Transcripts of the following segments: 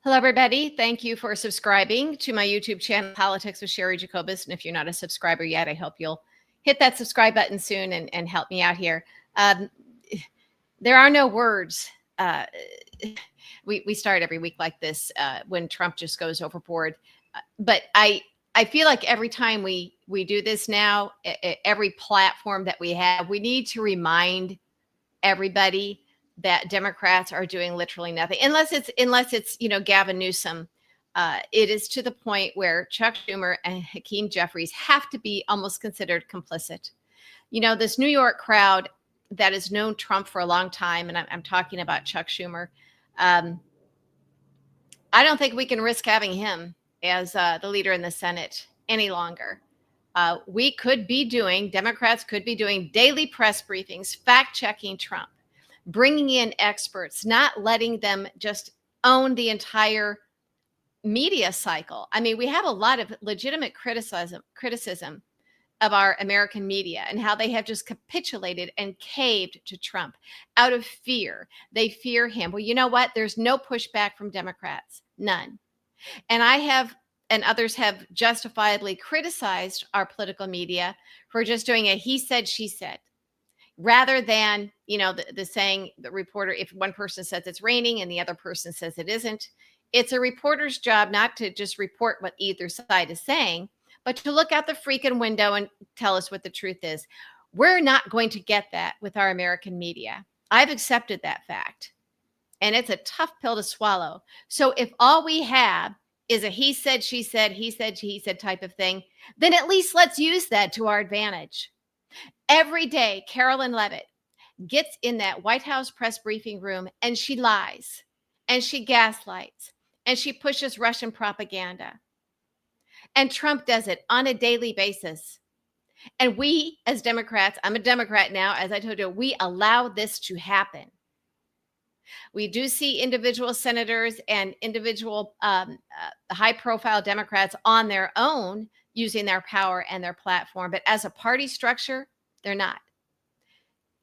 Hello, everybody. Thank you for subscribing to my YouTube channel, Politics with Sherry Jacobus. And if you're not a subscriber yet, I hope you'll hit that subscribe button soon and help me out here. Um, there are no words. We start every week like this when Trump just goes overboard. But I feel like every time we do this now, every platform that we have, we need to remind everybody that Democrats are doing literally nothing, unless it's Gavin Newsom. It is to the point where Chuck Schumer and Hakeem Jeffries have to be almost considered complicit. This New York crowd that has known Trump for a long time, and I'm talking about Chuck Schumer. I don't think we can risk having him as the leader in the Senate any longer. Democrats could be doing daily press briefings, fact-checking Trump, bringing in experts, not letting them just own the entire media cycle. I mean, we have a lot of legitimate criticism of our American media and how they have just capitulated and caved to Trump out of fear. They fear him. Well, you know what? There's no pushback from Democrats, none. And others have justifiably criticized our political media for just doing a he said, she said, rather than, the saying, the reporter, if one person says it's raining and the other person says it isn't, it's a reporter's job not to just report what either side is saying, but to look out the freaking window and tell us what the truth is. We're not going to get that with our American media. I've accepted that fact. And it's a tough pill to swallow. So if all we have is a he said, she said, he said type of thing, then at least let's use that to our advantage. Every day, Carolyn Leavitt gets in that White House press briefing room and she lies and she gaslights and she pushes Russian propaganda. And Trump does it on a daily basis. And we, as Democrats, I'm a Democrat now, as I told you, we allow this to happen. We do see individual senators and individual high-profile Democrats on their own using their power and their platform. But as a party structure, they're not.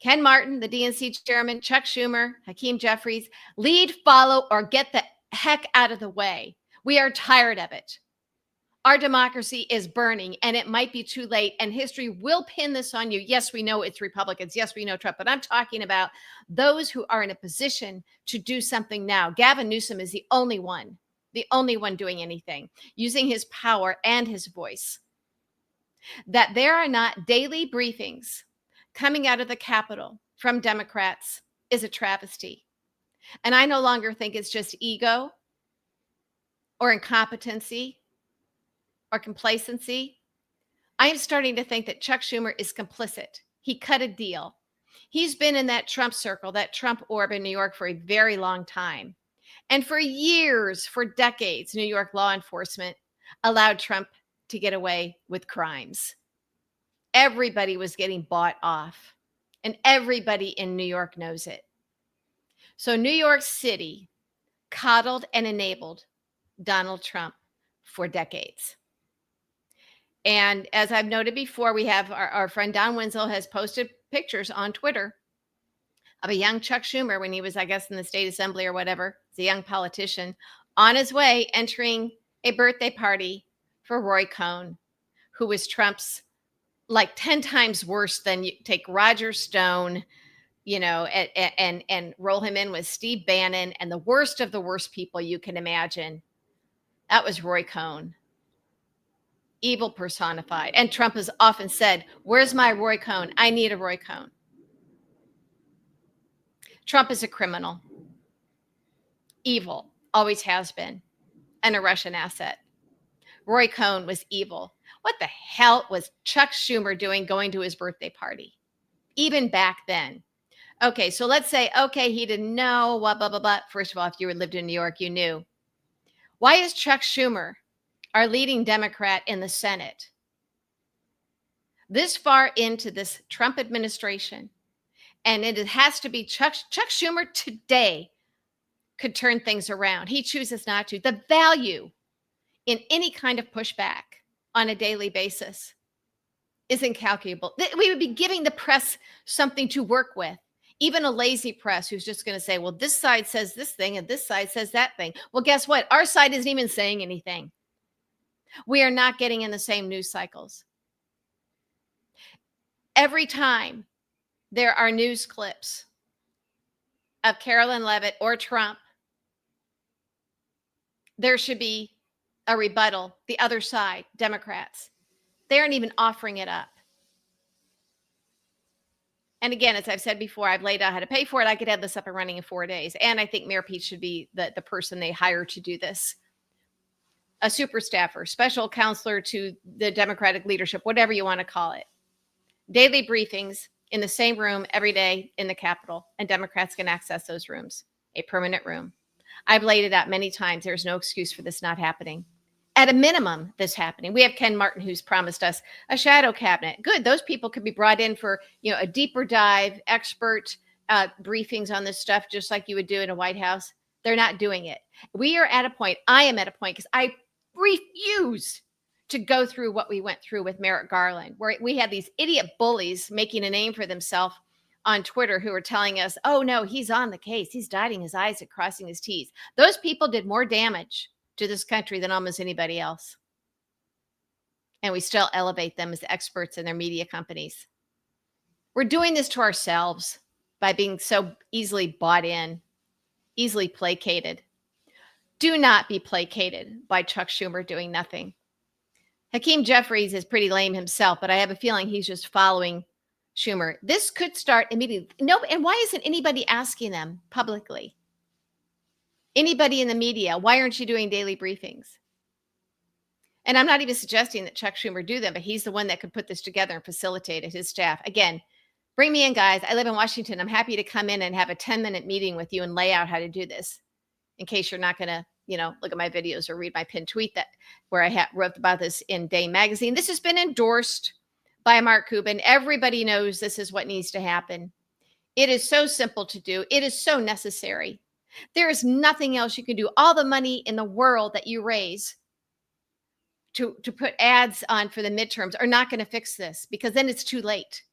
Ken Martin, the DNC chairman, Chuck Schumer, Hakeem Jeffries, lead, follow, or get the heck out of the way. We are tired of it. Our democracy is burning, and it might be too late, and history will pin this on you. Yes, we know it's Republicans. Yes, we know Trump, but I'm talking about those who are in a position to do something now. Gavin Newsom is the only one doing anything, using his power and his voice. That there are not daily briefings coming out of the Capitol from Democrats is a travesty. And I no longer think it's just ego or incompetency or complacency. I am starting to think that Chuck Schumer is complicit. He cut a deal. He's been in that Trump circle, that Trump orb in New York for a very long time. And for years, for decades, New York law enforcement allowed Trump to get away with crimes. Everybody was getting bought off, and everybody in New York knows it. So New York City coddled and enabled Donald Trump for decades. And as I've noted before, we have our friend Don Wenzel has posted pictures on Twitter of a young Chuck Schumer when he was, I guess, in the state assembly or whatever. He's a young politician on his way entering a birthday party for Roy Cohn, who was Trump's like 10 times worse than you take Roger Stone, and roll him in with Steve Bannon and the worst of the worst people you can imagine. That was Roy Cohn. Evil personified. And Trump has often said, where's my Roy Cohn? I need a Roy Cohn. Trump is a criminal. Evil, always has been, and a Russian asset. Roy Cohn was evil. What the hell was Chuck Schumer doing going to his birthday party? Even back then. Okay, so let's say, he didn't know, blah, blah, blah, blah. First of all, if you lived in New York, you knew. Why is Chuck Schumer our leading Democrat in the Senate this far into this Trump administration? And it has to be Chuck Schumer today could turn things around. He chooses not to. The value in any kind of pushback on a daily basis is incalculable. We would be giving the press something to work with, Even a lazy press who's just going to say, well, this side says this thing and this side says that thing. Well, guess what? Our side isn't even saying anything. We are not getting in the same news cycles. Every time there are news clips of Carolyn Levitt or Trump, there should be a rebuttal. The other side, Democrats, they aren't even offering it up. And again, as I've said before, I've laid out how to pay for it. I could have this up and running in 4 days. And I think Mayor Pete should be the person they hire to do this. A super staffer, special counselor to the Democratic leadership, whatever you want to call it. Daily briefings in the same room every day in the Capitol, and Democrats can access those rooms, a permanent room. I've laid it out many times. There's no excuse for this not happening. At a minimum, this happening. We have Ken Martin, who's promised us a shadow cabinet. Good. Those people could be brought in for, a deeper dive, expert briefings on this stuff, just like you would do in a White House. They're not doing it. We are at a point, I am at a point, because I refuse to go through what we went through with Merrick Garland, where we had these idiot bullies making a name for themselves on Twitter who were telling us, oh, no, he's on the case. He's dotting his I's and crossing his T's. Those people did more damage to this country than almost anybody else. And we still elevate them as experts in their media companies. We're doing this to ourselves by being so easily bought in, easily placated. Do not be placated by Chuck Schumer doing nothing. Hakeem Jeffries is pretty lame himself, but I have a feeling he's just following Schumer. This could start immediately. No, and why isn't anybody asking them publicly? Anybody in the media, why aren't you doing daily briefings? And I'm not even suggesting that Chuck Schumer do them, but he's the one that could put this together and facilitate it, his staff. Again, bring me in, guys. I live in Washington. I'm happy to come in and have a 10-minute meeting with you and lay out how to do this, in case you're not going to, look at my videos or read my pinned tweet where I wrote about this in Dame Magazine. This has been endorsed by Mark Cuban. Everybody knows this is what needs to happen. It is so simple to do. It is so necessary. There is nothing else you can do. All the money in the world that you raise to put ads on for the midterms are not going to fix this, because then it's too late.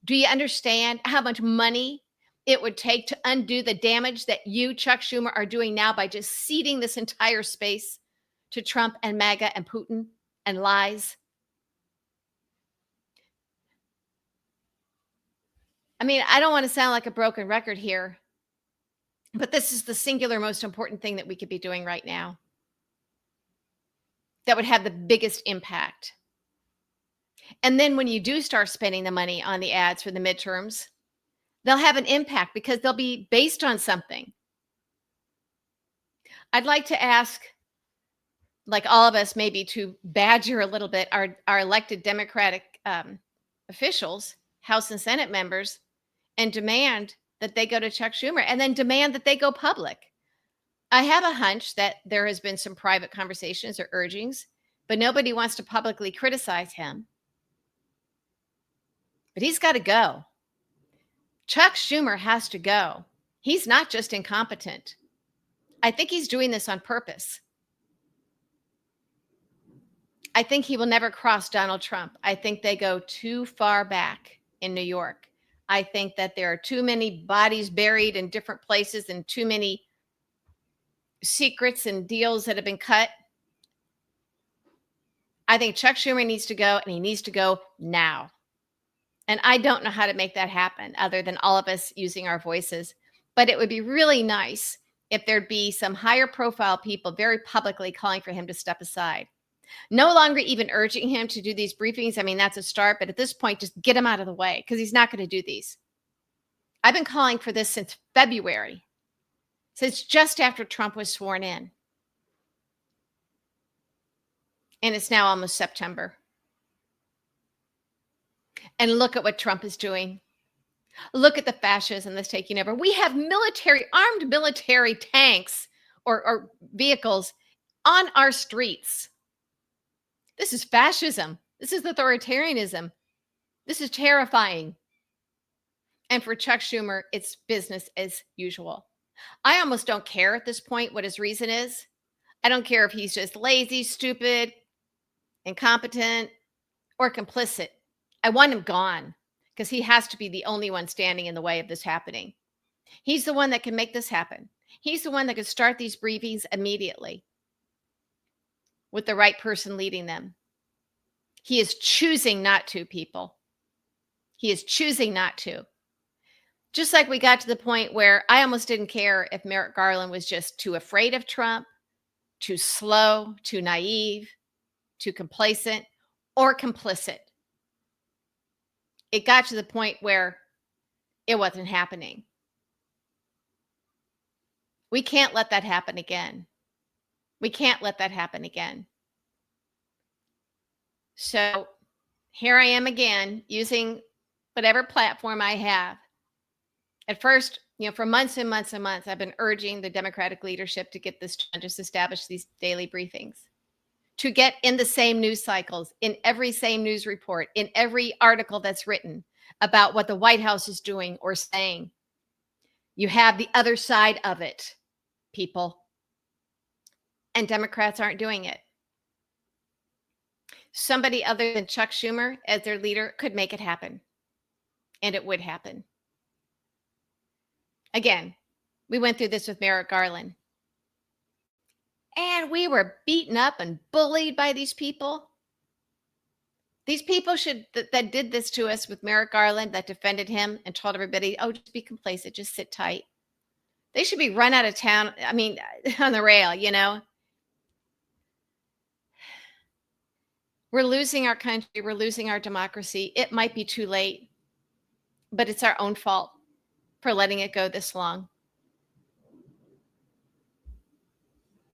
Do you understand how much money it would take to undo the damage that you, Chuck Schumer, are doing now by just ceding this entire space to Trump and MAGA and Putin and lies? I mean, I don't want to sound like a broken record here, but this is the singular most important thing that we could be doing right now that would have the biggest impact. And then when you do start spending the money on the ads for the midterms, they'll have an impact because they'll be based on something. I'd like to ask, like all of us, maybe to badger a little bit our elected Democratic officials, House and Senate members, and demand that they go to Chuck Schumer, and then demand that they go public. I have a hunch that there has been some private conversations or urgings, but nobody wants to publicly criticize him. But he's got to go. Chuck Schumer has to go. He's not just incompetent. I think he's doing this on purpose. I think he will never cross Donald Trump. I think they go too far back in New York. I think that there are too many bodies buried in different places and too many secrets and deals that have been cut. I think Chuck Schumer needs to go, and he needs to go now. And I don't know how to make that happen other than all of us using our voices. But it would be really nice if there'd be some higher profile people very publicly calling for him to step aside. No longer even urging him to do these briefings. I mean, that's a start. But at this point, just get him out of the way, because he's not going to do these. I've been calling for this since February, since just after Trump was sworn in. And it's now almost September. And look at what Trump is doing. Look at the fascism that's taking over. We have armed military tanks or vehicles on our streets. This is fascism. This is authoritarianism. This is terrifying. And for Chuck Schumer, it's business as usual. I almost don't care at this point what his reason is. I don't care if he's just lazy, stupid, incompetent, or complicit. I want him gone, because he has to be the only one standing in the way of this happening. He's the one that can make this happen. He's the one that could start these briefings immediately with the right person leading them. He is choosing not to, people. He is choosing not to. Just like we got to the point where I almost didn't care if Merrick Garland was just too afraid of Trump, too slow, too naive, too complacent, or complicit. It got to the point where it wasn't happening. We can't let that happen again. We can't let that happen again. So here I am again using whatever platform I have. At first, for months and months and months, I've been urging the Democratic leadership to get this done, just establish these daily briefings, to get in the same news cycles, in every same news report, in every article that's written about what the White House is doing or saying. You have the other side of it, people. And Democrats aren't doing it. Somebody other than Chuck Schumer as their leader could make it happen. And it would happen. Again, we went through this with Merrick Garland. And we were beaten up and bullied by these people. These people that did this to us with Merrick Garland, that defended him and told everybody, oh, just be complacent, just sit tight. They should be run out of town. I mean, on the rail, We're losing our country. We're losing our democracy. It might be too late, but it's our own fault for letting it go this long.